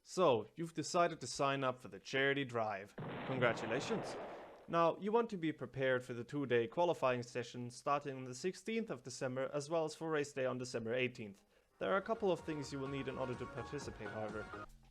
So, you've decided to sign up for the Charity Drive. Congratulations! Now, you want to be prepared for the 2-day qualifying session starting on the 16th of December as well as for race day on December 18th. There are a couple of things you will need in order to participate, however.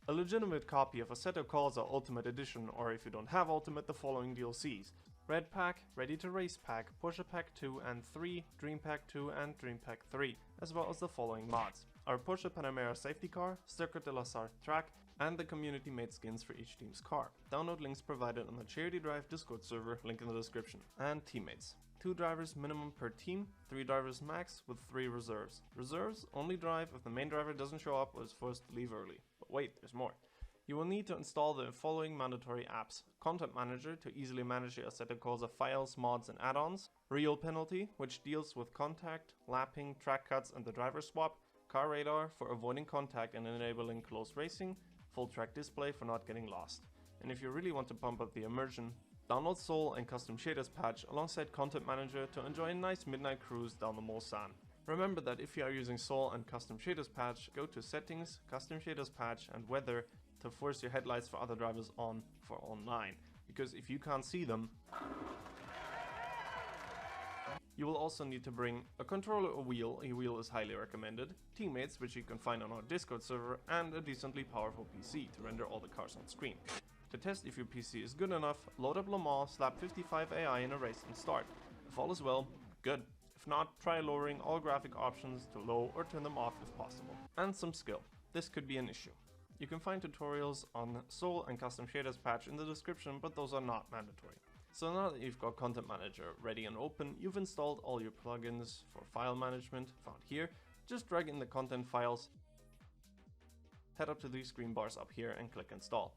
A legitimate copy of Assetto Corsa Ultimate Edition, or if you don't have Ultimate, the following DLCs. Red Pack, Ready to Race Pack, Porsche Pack 2 and 3, Dream Pack 2 and Dream Pack 3, as well as the following mods. Our Porsche Panamera safety car, Circuit de la Sarthe track, and the community-made skins for each team's car. Download links provided on the Charity Drive Discord server, link in the description. And teammates. 2 drivers minimum per team, 3 drivers max with 3 reserves. Reserves only drive if the main driver doesn't show up or is forced to leave early. But wait, there's more. You will need to install the following mandatory apps: Content Manager to easily manage your Assetto Corsa files, mods and add-ons, Real Penalty, which deals with contact, lapping, track cuts and the driver swap, Car Radar for avoiding contact and enabling close racing, Full Track Display for not getting lost. And if you really want to pump up the immersion, download Soul and Custom Shaders patch alongside Content Manager to enjoy a nice midnight cruise down the Mulsanne. Remember that if you are using Soul and Custom Shaders patch, go to Settings, Custom Shaders patch and Weather to force your headlights for other drivers on for online, because if you can't see them, you will also need to bring a controller or wheel. A wheel is highly recommended, teammates, which you can find on our Discord server, and a decently powerful PC to render all the cars on screen. To test if your PC is good enough, load up Le Mans, slap 55 AI in a race and start. If all is well, good. If not, try lowering all graphic options to low or turn them off if possible. And some skill. This could be an issue. You can find tutorials on Soul and Custom Shaders patch in the description, but those are not mandatory. So now that you've got Content Manager ready and open, you've installed all your plugins for file management found here. Just drag in the content files, head up to these green bars up here and click install.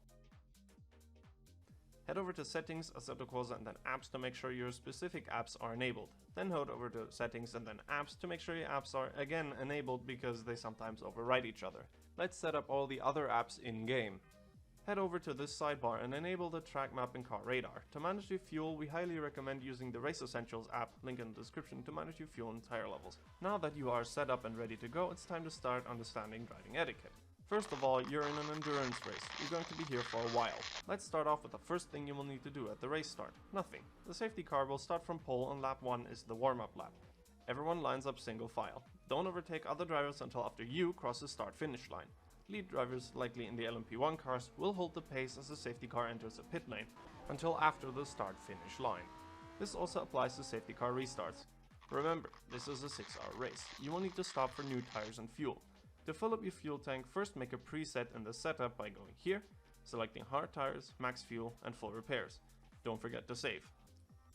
Head over to Settings, Assetto Corsa and then Apps to make sure your specific apps are enabled. Then head over to Settings and then Apps to make sure your apps are again enabled because they sometimes override each other. Let's set up all the other apps in-game. Head over to this sidebar and enable the track map and car radar. To manage your fuel, we highly recommend using the Race Essentials app, link in the description, to manage your fuel and tire levels. Now that you are set up and ready to go, it's time to start understanding driving etiquette. First of all, you're in an endurance race. You're going to be here for a while. Let's start off with the first thing you will need to do at the race start. Nothing. The safety car will start from pole and lap 1 is the warm-up lap. Everyone lines up single file. Don't overtake other drivers until after you cross the start-finish line. Lead drivers, likely in the LMP1 cars, will hold the pace as the safety car enters a pit lane until after the start-finish line. This also applies to safety car restarts. Remember, this is a 6-hour race. You will need to stop for new tires and fuel. To fill up your fuel tank, first make a preset in the setup by going here, selecting hard tires, max fuel and full repairs. Don't forget to save.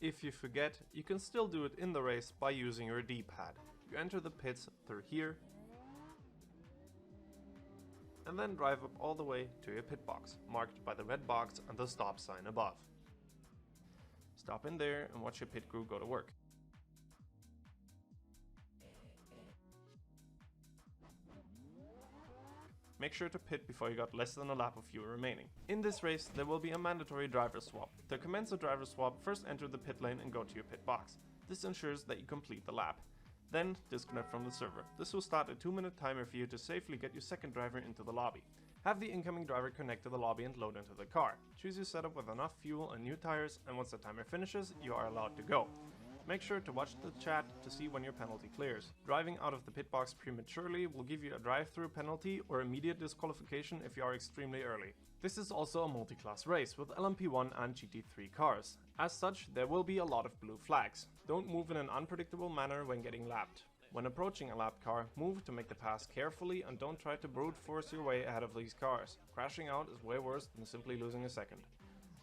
If you forget, you can still do it in the race by using your D-pad. You enter the pits through here and then drive up all the way to your pit box, marked by the red box and the stop sign above. Stop in there and watch your pit crew go to work. Make sure to pit before you got less than a lap of fuel remaining. In this race, there will be a mandatory driver swap. To commence a driver swap, first enter the pit lane and go to your pit box. This ensures that you complete the lap. Then disconnect from the server. This will start a 2-minute timer for you to safely get your second driver into the lobby. Have the incoming driver connect to the lobby and load into the car. Choose your setup with enough fuel and new tires, and once the timer finishes, you are allowed to go. Make sure to watch the chat to see when your penalty clears. Driving out of the pit box prematurely will give you a drive-through penalty or immediate disqualification if you are extremely early. This is also a multi-class race with LMP1 and GT3 cars. As such, there will be a lot of blue flags. Don't move in an unpredictable manner when getting lapped. When approaching a lapped car, move to make the pass carefully and don't try to brute force your way ahead of these cars. Crashing out is way worse than simply losing a second.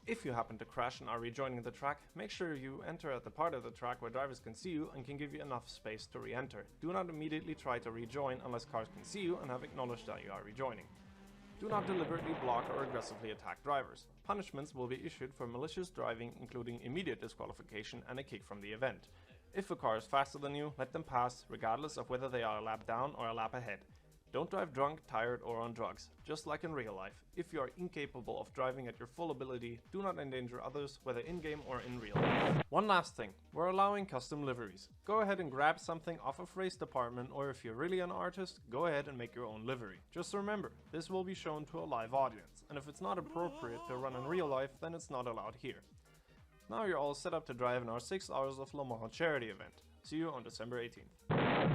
If you happen to crash and are rejoining the track, make sure you enter at the part of the track where drivers can see you and can give you enough space to re-enter. Do not immediately try to rejoin unless cars can see you and have acknowledged that you are rejoining. Do not deliberately block or aggressively attack drivers. Punishments will be issued for malicious driving, including immediate disqualification and a kick from the event. If a car is faster than you, let them pass, regardless of whether they are a lap down or a lap ahead. Don't drive drunk, tired or on drugs. Just like in real life, if you are incapable of driving at your full ability, do not endanger others, whether in-game or in real life. One last thing, we're allowing custom liveries. Go ahead and grab something off of Race Department, or if you're really an artist, go ahead and make your own livery. Just remember, this will be shown to a live audience, and if it's not appropriate to run in real life, then it's not allowed here. Now you're all set up to drive in our 6 hours of Le Mans charity event. See you on December 18th.